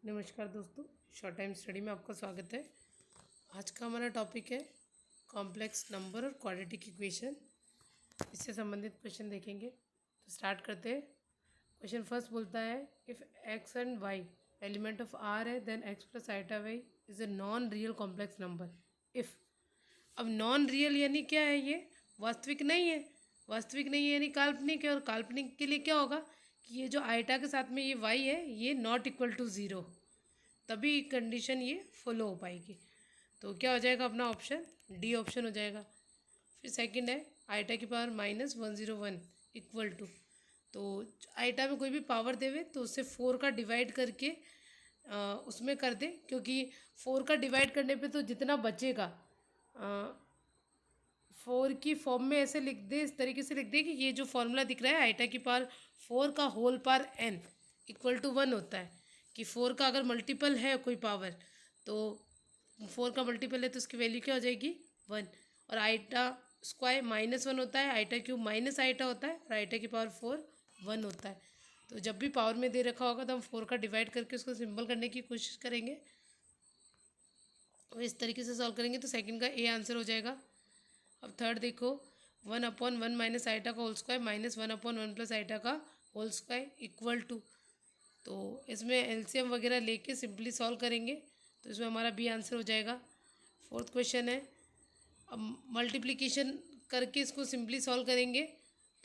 नमस्कार दोस्तों, short time study में आपका स्वागत है। आज का हमारा टॉपिक है कॉम्प्लेक्स नंबर और क्वाड्रेटिक इक्वेशन। इससे संबंधित क्वेश्चन देखेंगे। तो स्टार्ट करते हैं। क्वेश्चन फर्स्ट बोलता है if X and Y element of R है then X plus iota Y is a non real complex number. If, अब नॉन रियल यानी क्या है? ये वास्तविक नहीं है। वास्तविक नहीं है यानी काल्पनिक है, और काल्पनिक के लिए क्या होगा कि ये जो आइटा के साथ में ये वाई है ये नॉट इक्वल टू ज़ीरो, तभी कंडीशन ये फॉलो हो पाएगी। तो क्या हो जाएगा अपना ऑप्शन डी ऑप्शन हो जाएगा। फिर सेकंड है आइटा की पावर -101 इक्वल टू, तो आइटा में कोई भी पावर देवे तो उससे 4 का डिवाइड करके उसमें कर दे, क्योंकि 4 का डिवाइड करने पे तो जितना बचेगा 4 की फॉर्म में ऐसे लिख दे, इस तरीके से लिख दे कि ये जो फॉर्मूला दिख रहा है आइटा की पावर 4 का whole power n equal to 1 होता है। कि 4 का अगर मल्टीपल है कोई पावर तो 4 का मल्टीपल है तो उसकी वैल्यू क्या हो जाएगी 1। और आइटा स्क्वायर -1 होता है, आइटा क्यूब माइनस आइटा होता है, और आइटा की पावर 4 1 होता है। तो जब भी पावर में दे रखा होगा तो हम 4 का डिवाइड करके उसको सिंपल करने की कोशिश करेंगे, और इस तरीके से सॉल्व करेंगे तो सेकंड का ए आंसर हो जाएगा। अब थर्ड देखो, 1/1 माइनस आइटा का होल स्क्वायर -1/1 प्लस आइटा का होल स्क्वायर इक्वल टू, तो इसमें एलसीएम वगैरह लेके सिंपली सॉल्व करेंगे तो इसमें हमारा बी आंसर हो जाएगा। फोर्थ क्वेश्चन है, अब मल्टीप्लिकेशन करके इसको सिंपली सॉल्व करेंगे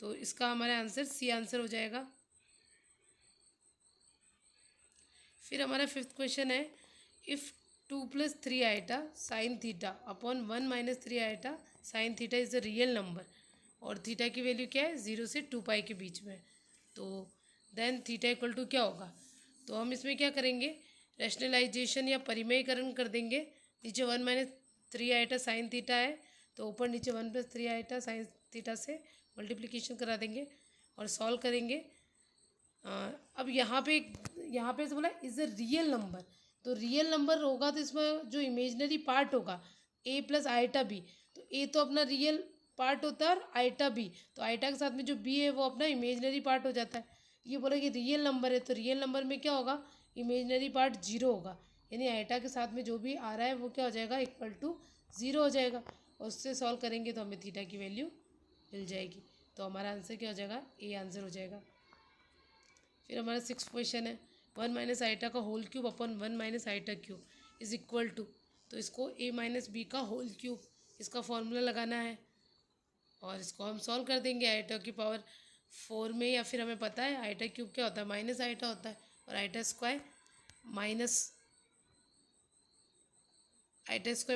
तो इसका हमारा आंसर सी आंसर हो जाएगा। फिर हमारा फिफ्थ क्वेश्चन है if 2 + 3 iota sine theta upon 1 - 3 iota sine theta is a real number, और थीटा की वैल्यू क्या है 0 से 2 पाई के बीच में, तो देन थीटा इक्वल टू क्या होगा? तो हम इसमें क्या करेंगे, रैशनलाइजेशन या परिमेयकरण कर देंगे। नीचे 1 - 3 आइटा साइन थीटा है तो ऊपर नीचे 1 + 3 आइटा साइन थीटा से मल्टीप्लिकेशन करा देंगे और सॉल्व करेंगे। अब यहाँ पे से बोला इज़ अ रियल नंबर, तो रियल नंबर होगा तो इसमें जो इमेजनरी पार्ट होगा ए प्लस आइटा बी, तो ए तो अपना रियल पार्ट होता है और आइटा बी, तो आइटा के साथ में जो बी है वो अपना इमेजनरी पार्ट हो जाता है। ये बोला कि रियल नंबर है तो रियल नंबर में क्या होगा, इमेजनरी पार्ट 0 होगा, यानी आइटा के साथ में जो भी आ रहा है वो क्या हो जाएगा इक्वल टू 0 हो जाएगा, और उससे सॉल्व करेंगे तो हमें थीटा की वैल्यू मिल जाएगी। तो हमारा आंसर क्या हो जाएगा, ए आंसर हो जाएगा। फिर हमारा सिक्स क्वेश्चन है 1 माइनस आइटा का whole cube upon 1 minus iota cube is equal to, तो इसको a माइनस बी का होल क्यूब इसका फॉर्मूला लगाना है, और इसको हम सॉल्व कर देंगे आइटा की पावर 4 में, या फिर हमें पता है आइटा क्यूब क्या होता है माइनस आइटा होता है, और आइटा स्क्वायर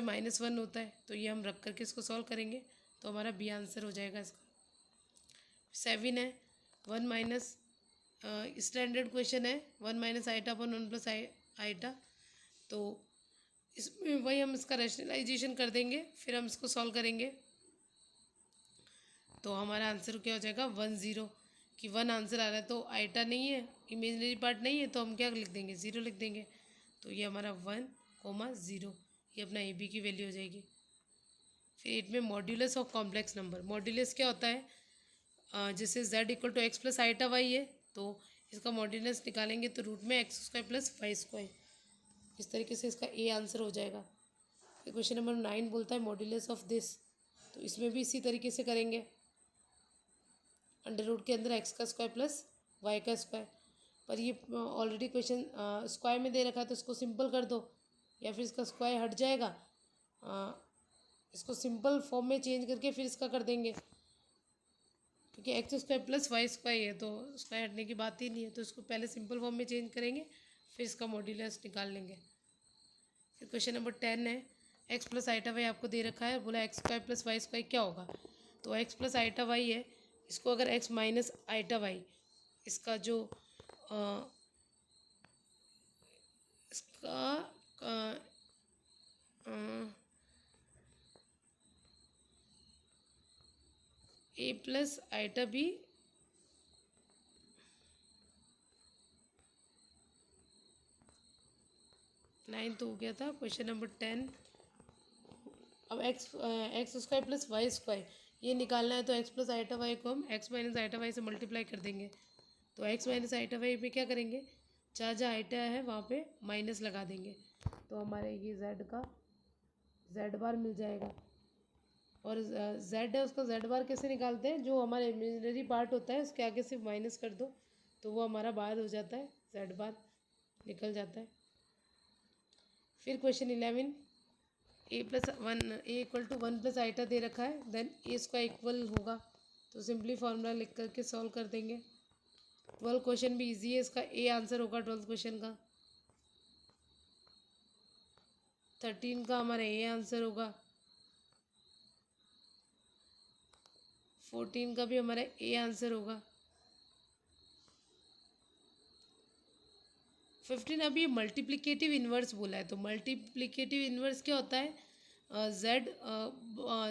-1 होता है, तो ये हम रख करके इसको सॉल्व करेंगे तो हमारा बी आंसर हो जाएगा इसका। 7 है 1 माइनस, स्टैंडर्ड क्वेश्चन है 1 minus iota upon 1 plus iota, तो इसमें वही हम इसका रैशनलाइजेशन कर देंगे फिर हम इसको सॉल्व करेंगे तो हमारा आंसर क्या हो जाएगा 1 0, कि 1 आंसर आ रहा है तो आइटा नहीं है, इमेजनरी पार्ट नहीं है, तो हम क्या लिख देंगे 0 लिख देंगे, तो ये हमारा 1, 0 ये अपना ए बी की वैल्यू हो जाएगी। फिर 8 में modulus of complex number, modulus क्या होता है, जैसे z equal to X plus iota Y है तो इसका मॉड्यूलस निकालेंगे तो रूट में x square plus Y square, इस तरीके से इसका ए आंसर हो जाएगा। फिर क्वेश्चन नंबर 9 बोलता है मॉड्यूलस ऑफ दिस, तो इसमें भी इसी तरीके से करेंगे, अंडर रूट के अंदर x का स्क्वायर प्लस वाई का स्क्वायर, पर ये ऑलरेडी क्वेश्चन स्क्वायर में दे रखा है तो इसको सिंपल कर दो, या फिर इसका स्क्वायर हट जाएगा, इसको सिंपल फॉर्म में चेंज करके फिर इसका कर देंगे, क्योंकि X square plus Y square है तो स्क्वायर हटने की बात ही नहीं है, तो इसको पहले सिंपल फॉर्म में चेंज करेंगे फिर इसका मॉड्यूलस निकाल लेंगे। फिर क्वेश्चन नंबर 10 है एक्स प्लस आइटा वाई आपको दे रखा है, बोला X square plus Y square क्या होगा, तो एक्स प्लस आइटा वाई है, इसको अगर एक्स माइनस आइटा वाई इसका जो इसका A plus iota B nine तो हो गया था। क्वेश्चन नंबर 10, अब X square plus Y square ये निकालना है, तो एक्स प्लस आइटा वाई को हम एक्स माइनस आइटा वाई से मल्टीप्लाई कर देंगे, तो एक्स माइनस आइटा वाई में क्या करेंगे जहाँ जहाँ आइटा है वहाँ पे माइनस लगा देंगे, तो हमारे ये जेड का जेड बार मिल जाएगा। और जेड है उसका जेड बार कैसे निकालते हैं, जो हमारा इमेजिनरी पार्ट होता है उसके आगे सिर्फ माइनस कर दो तो वो हमारा बार हो जाता है, जेड बार निकल जाता है। फिर question 11, A plus one A equal to one plus iota दे रखा है, देन ए इसका इक्वल होगा, तो सिंपली फार्मूला लिख करके सॉल्व कर देंगे। 12 क्वेश्चन भी इजी है, इसका ए आंसर होगा 12 क्वेश्चन का। 13 का हमारा ए आंसर होगा। 14 का भी हमारा ए आंसर होगा। 15 अभी मल्टीप्लिकेटिव इन्वर्स बोला है, तो मल्टीप्लिकेटिव इन्वर्स क्या होता है,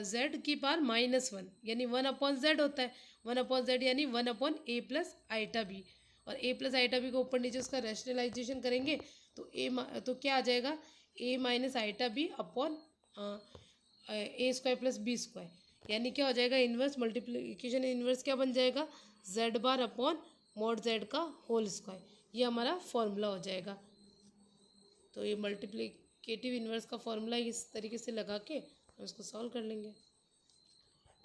जेड की पावर -1 यानी 1/z होता है। 1/z यानी 1/a प्लस आइटा बी, और a प्लस आइटा बी को ऊपर नीचे उसका रैशनलाइजेशन करेंगे तो तो क्या आ जाएगा, a minus iota B upon A square plus B square, यानी क्या हो जाएगा, इन्वर्स मल्टीप्लिकेशन इन्वर्स क्या बन जाएगा, Z bar upon mod Z का होल स्क्वायर, ये हमारा फॉर्मूला हो जाएगा। तो ये मल्टीप्लिकेटिव इन्वर्स का फॉर्मूला इस तरीके से लगा के हम इसको सॉल्व कर लेंगे।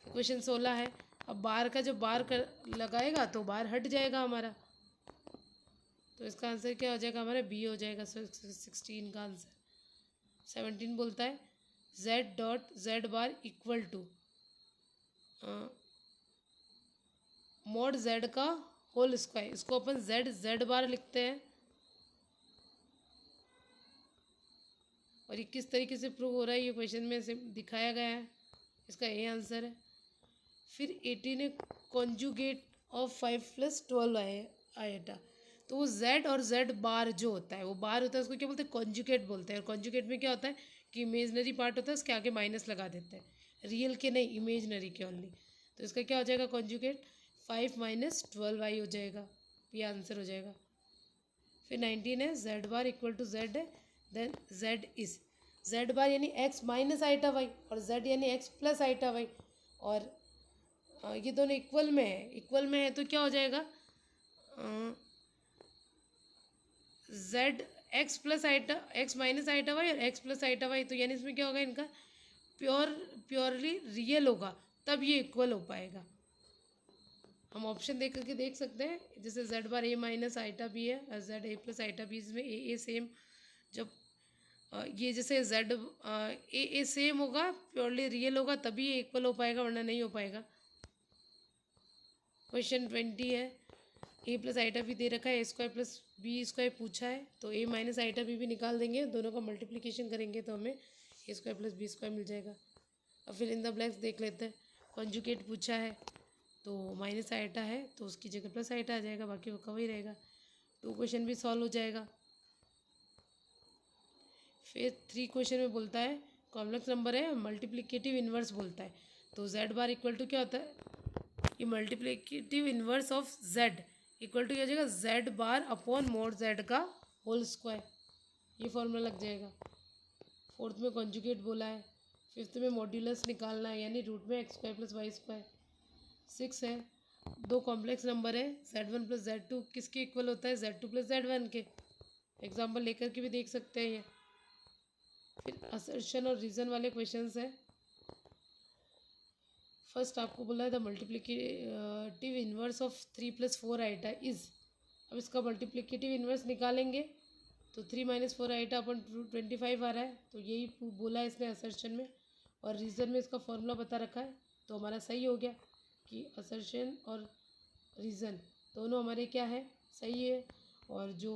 क्वेश्चन 16 है, अब बार का जब बार कर लगाएगा तो बार हट जाएगा हमारा, तो इसका आंसर क्या हो जाएगा, हमारा बी हो जाएगा। 16 का आंसर। 17 बोलता है Z dot Z bar equal to mod Z का होल स्क्वायर, इसको अपन जेड जेड बार लिखते हैं, और ये किस तरीके से प्रूव हो रहा है ये क्वेश्चन में से दिखाया गया है, इसका ये आंसर है। फिर 18 है, कॉन्जुगेट ऑफ 5 + 12 आएटा, तो वो जेड और जेड बार जो होता है, वो बार होता है उसको क्या बोलते हैं, कॉन्जुगेट बोलते हैं। और कॉन्जुगेट में क्या होता है कि इमेजनरी पार्ट होता है उसके आगे माइनस लगा देते हैं, रियल के नहीं, इमेजनरी के ओनली। तो इसका क्या हो जाएगा, कॉन्जुगेट 5 - 12i हो जाएगा, ये आंसर हो जाएगा। फिर 19 है, Z bar equal to Z है, then Z is Z bar यानी एक्स माइनस आइटा वाई, और जेड यानी एक्स प्लस आइटा वाई, और ये दोनों इक्वल में है, इक्वल में है तो क्या हो जाएगा, Z X plus iota X minus iota Y और एक्स प्लस आइटा वाई, तो यानी इसमें क्या होगा, इनका प्योरली रियल होगा, तब ये इक्वल हो पाएगा। हम ऑप्शन देख करके देख सकते हैं, जैसे Z bar A minus iota B है और Z A plus iota B, इसमें ए सेम, जब ये जैसे जेड ए सेम होगा, प्योरली रियल होगा, तभी ये इक्वल हो पाएगा, वरना नहीं हो पाएगा। क्वेश्चन 20 है, ए प्लस आइटा बी दे रखा है, ए स्क्वायर प्लस बी स्क्वायर पूछा है, तो ए माइनस आइटा बी भी निकाल देंगे, दोनों का मल्टीप्लिकेशन करेंगे तो हमें ए स्क्वायर प्लस बी स्क्वायर मिल जाएगा। अब फिर इन द ब्लैंक्स देख लेते हैं। कॉन्जुगेट पूछा है तो माइनस आइटा है तो उसकी जगह प्लस आइटा आ जाएगा, बाकी वो कवर ही रहेगा, 2 क्वेश्चन भी सॉल्व हो जाएगा। फिर 3 क्वेश्चन में बोलता है कॉम्प्लेक्स नंबर है, मल्टीप्लिकेटिव इन्वर्स बोलता है, तो जेड बार इक्वल टू क्या होता है, ये multiplicative inverse of Z equal to क्या हो जाएगा, Z bar upon mod Z का होल स्क्वायर, ये फॉर्मूला लग जाएगा। 4th में कॉन्जुगेट बोला है। 5th में मॉड्यूलस निकालना है, यानी रूट में X square plus Y square. 6 है, 2 कॉम्प्लेक्स नंबर है, Z1 + Z2 किसके इक्वल होता है, Z2 + Z1 के, एग्जाम्पल लेकर के भी देख सकते हैं ये। फिर असर्शन और रीज़न वाले क्वेश्चंस है। फर्स्ट आपको बोला है the multiplicative inverse of 3 + 4 iota is, अब इसका मल्टीप्लिकेटिव इन्वर्स निकालेंगे तो 3 - 4 आइटा अपन 25 आ रहा है, तो यही बोला है इसने असर्शन में, और रीज़न में इसका फॉर्मूला बता रखा है, तो हमारा सही हो गया कि असर्शन और रीज़न दोनों हमारे क्या है, सही है, और जो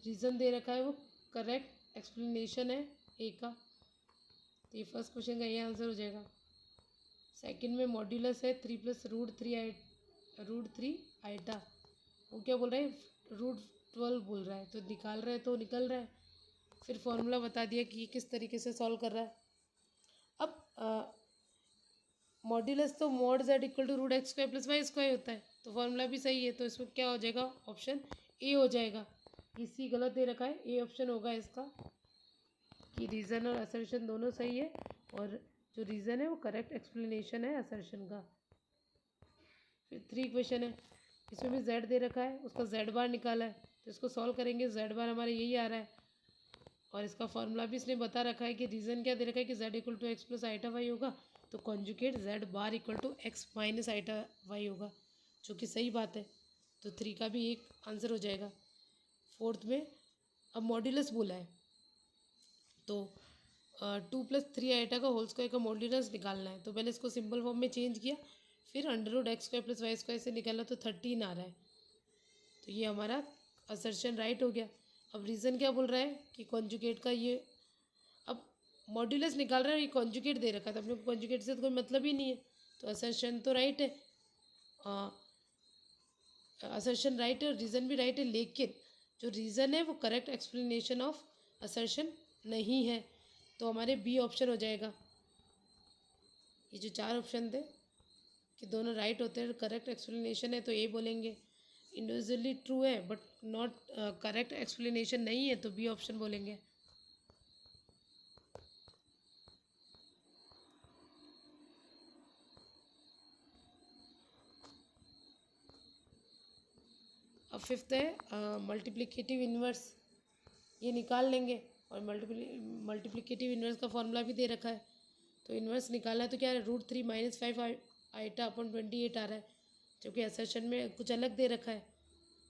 रीज़न दे रखा है वो करेक्ट एक्सप्लेनेशन है ए का, तो ये फर्स्ट क्वेश्चन का ये आंसर हो जाएगा। सेकंड में मॉड्यूलस है 3 + √3 आइटा, वो क्या बोल रहा है, √12 बोल रहा है, तो निकाल रहा है तो निकल रहा है। फिर फॉर्मूला बता दिया कि किस तरीके से सॉल्व कर रहा है। अब मॉड्यूलस तो mod Z equal to √x² + y² होता है, तो फॉर्मूला भी सही है, तो इसमें क्या हो जाएगा, ऑप्शन ए हो जाएगा। ये सी गलत दे रखा है, ए ऑप्शन होगा इसका, कि रीज़न और असर्शन दोनों सही है, और जो रीज़न है वो करेक्ट एक्सप्लेनेशन है असर्शन का। फिर 3 क्वेश्चन है, इसमें भी जेड दे रखा है, उसका जेड बार निकाला है, तो इसको सॉल्व करेंगे, जेड बार हमारा यही आ रहा है और इसका फॉर्मूला भी इसने बता रखा है कि रीज़न क्या दे रखा है कि Z equal to X plus iota Y होगा, तो conjugate Z bar equal to X minus iota Y होगा, जो कि सही बात है। तो 3 का भी एक आंसर हो जाएगा। फोर्थ में अब मॉड्यूलस बोला है, तो 2 + 3 आइटा का होल स्क्वायर का मॉड्यूलस निकालना है। तो पहले इसको सिंपल फॉर्म में चेंज किया, फिर √x² + y² से निकाला तो 13 आ रहा है। तो ये हमारा असर्शन राइट हो गया। अब रीज़न क्या बोल रहा है कि कॉन्जुगेट का ये, अब मॉड्यूलस निकाल रहा है, ये कॉन्जुगेट दे रखा था, अपने को कॉन्जुगेट से तो कोई मतलब ही नहीं है, तो असर्शन तो राइट है, असर्शन राइट है और रीज़न भी राइट है, लेकिन जो रीज़न है वो करेक्ट एक्सप्लेनेशन ऑफ असर्शन नहीं है, तो हमारे बी ऑप्शन हो जाएगा। ये जो 4 ऑप्शन थे कि दोनों राइट होते हैं, करेक्ट एक्सप्लेनेशन है तो ए बोलेंगे, इंडिविजुअली ट्रू है बट नॉट करेक्ट एक्सप्लेनेशन नहीं है तो बी ऑप्शन बोलेंगे। अब फिफ्थ है मल्टीप्लिकेटिव इन्वर्स, ये निकाल लेंगे और मल्टीप्लिकेटिव इन्वर्स का फॉर्मूला भी दे रखा है। तो इन्वर्स निकालना है तो क्या है, √3 - 5 आइटा अपॉन 28 आ रहा है, जबकि असर्शन में कुछ अलग दे रखा है,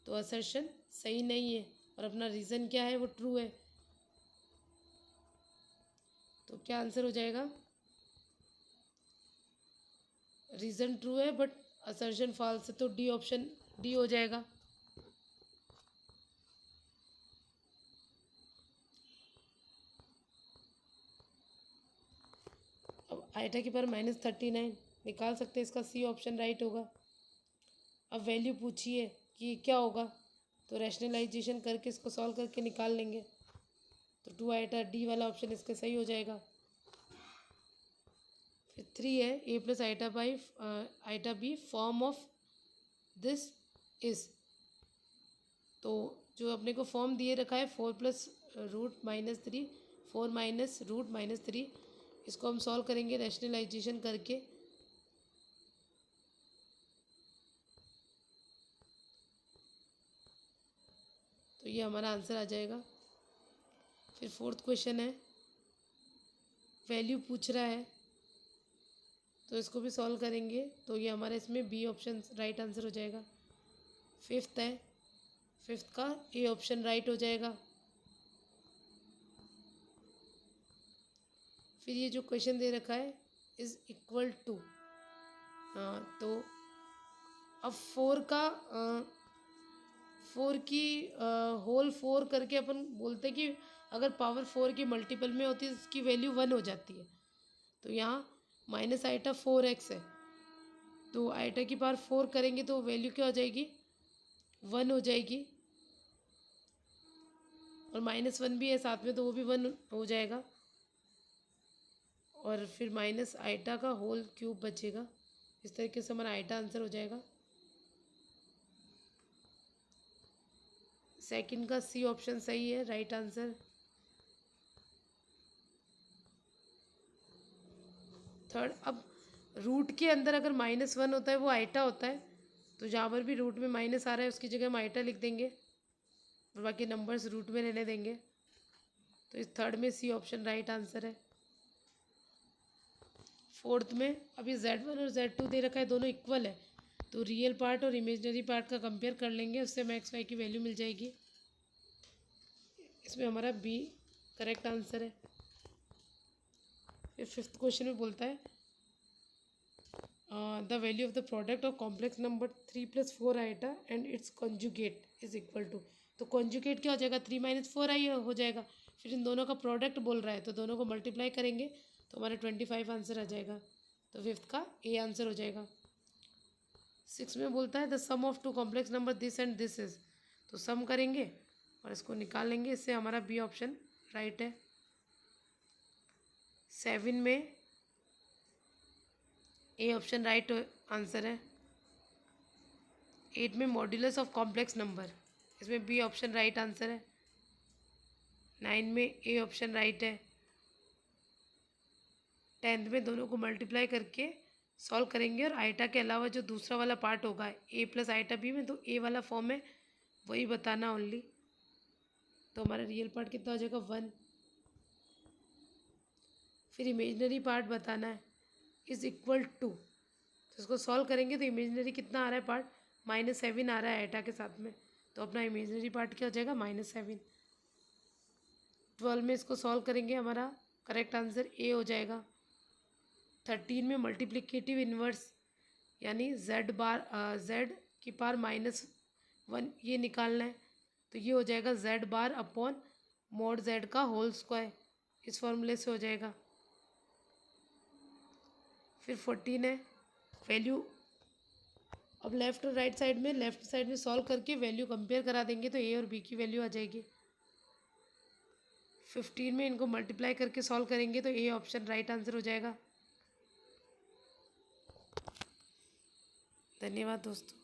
तो असर्शन सही नहीं है और अपना रीज़न क्या है वो ट्रू है। तो क्या आंसर हो जाएगा, रीज़न ट्रू है बट असर्शन फॉल्स है, तो डी ऑप्शन डी हो जाएगा। अब आइटा की पावर -39 निकाल सकते हैं, इसका सी ऑप्शन राइट होगा। अब वैल्यू पूछिए कि क्या होगा, तो रैशनलाइजेशन करके इसको सॉल्व करके निकाल लेंगे, तो 2 आइटा डी वाला ऑप्शन इसका सही हो जाएगा। फिर 3 है a + iota B form of this is, तो जो अपने को फॉर्म दिए रखा है 4 + √-3 4 - √-3, इसको हम सॉल्व करेंगे रैशनलाइजेशन करके, तो ये हमारा आंसर आ जाएगा। फिर फोर्थ क्वेश्चन है, वैल्यू पूछ रहा है तो इसको भी सॉल्व करेंगे, तो ये हमारा इसमें बी ऑप्शन राइट आंसर हो जाएगा। फिफ्थ है, फिफ्थ का ए ऑप्शन राइट हो जाएगा। फिर ये जो क्वेश्चन दे रखा है इज़ इक्वल टू, तो अब 4 का 4 की होल 4 करके अपन बोलते हैं कि अगर पावर 4 की मल्टीपल में होती है तो इसकी वैल्यू 1 हो जाती है, तो यहाँ माइनस आइटा 4x है, तो आइटा की पावर 4 करेंगे तो वैल्यू क्या हो जाएगी, 1 हो जाएगी, और -1 भी है साथ में तो वो भी 1 हो जाएगा, और फिर माइनस आइटा का होल क्यूब बचेगा। इस तरीके से हमारा आइटा आंसर हो जाएगा। सेकंड का सी ऑप्शन सही है, राइट आंसर। थर्ड, अब रूट के अंदर अगर -1 होता है वो आइटा होता है, तो जहाँ पर भी रूट में माइनस आ रहा है उसकी जगह हम आइटा लिख देंगे और बाकी नंबर्स रूट में रहने देंगे, तो इस थर्ड में सी ऑप्शन राइट आंसर है। फोर्थ में अभी Z1 और Z2 दे रखा है, दोनों इक्वल है, तो रियल पार्ट और इमेजनरी पार्ट का कंपेयर कर लेंगे, उससे हमें x y की वैल्यू मिल जाएगी। इसमें हमारा बी करेक्ट आंसर है। फिर फिफ्थ क्वेश्चन में बोलता है the value of the product of complex number 3 + 4 iota and its conjugate is equal to, तो कॉन्जुगेट क्या हो जाएगा, 3 - 4 आई हो जाएगा। फिर इन दोनों का प्रोडक्ट बोल रहा है तो दोनों को मल्टीप्लाई करेंगे तो हमारा 25 आंसर आ जाएगा, तो फिफ्थ का ए आंसर हो जाएगा। सिक्स में बोलता है the sum of 2 complex number this and this is, तो सम करेंगे और इसको निकाल लेंगे, इससे हमारा बी ऑप्शन राइट है। 7 में ए ऑप्शन राइट आंसर है। 8 में मॉड्यूलस ऑफ कॉम्प्लेक्स नंबर, इसमें बी ऑप्शन राइट आंसर है। 9 में ए ऑप्शन राइट है। 10th में दोनों को मल्टीप्लाई करके सॉल्व करेंगे और आइटा के अलावा जो दूसरा वाला पार्ट होगा ए + आइटा बी में, तो ए वाला फॉर्म है वही बताना ओनली। तो हमारा रियल पार्ट कितना हो जाएगा 1। फिर इमेजनरी पार्ट बताना है इज़ इक्वल टू, तो इसको सॉल्व करेंगे तो इमेजनरी कितना आ रहा है पार्ट -7 आ रहा है एटा के साथ में, तो अपना इमेजनरी पार्ट क्या हो जाएगा -7। 12 में इसको सॉल्व करेंगे, हमारा करेक्ट आंसर ए हो जाएगा। 13 में मल्टीप्लिकेटिव इन्वर्स यानी z की पावर -1 ये निकालना है, तो ये हो जाएगा z अपॉन mod z का होल स्क्वायर, इस फॉर्मूले से हो जाएगा। फिर 14 है वैल्यू, अब लेफ़्ट और राइट साइड में, लेफ़्ट साइड में सॉल्व करके वैल्यू कंपेयर करा देंगे तो ए और बी की वैल्यू आ जाएगी। 15 में इनको मल्टीप्लाई करके सॉल्व करेंगे तो ए ऑप्शन राइट आंसर हो जाएगा। धन्यवाद दोस्तों।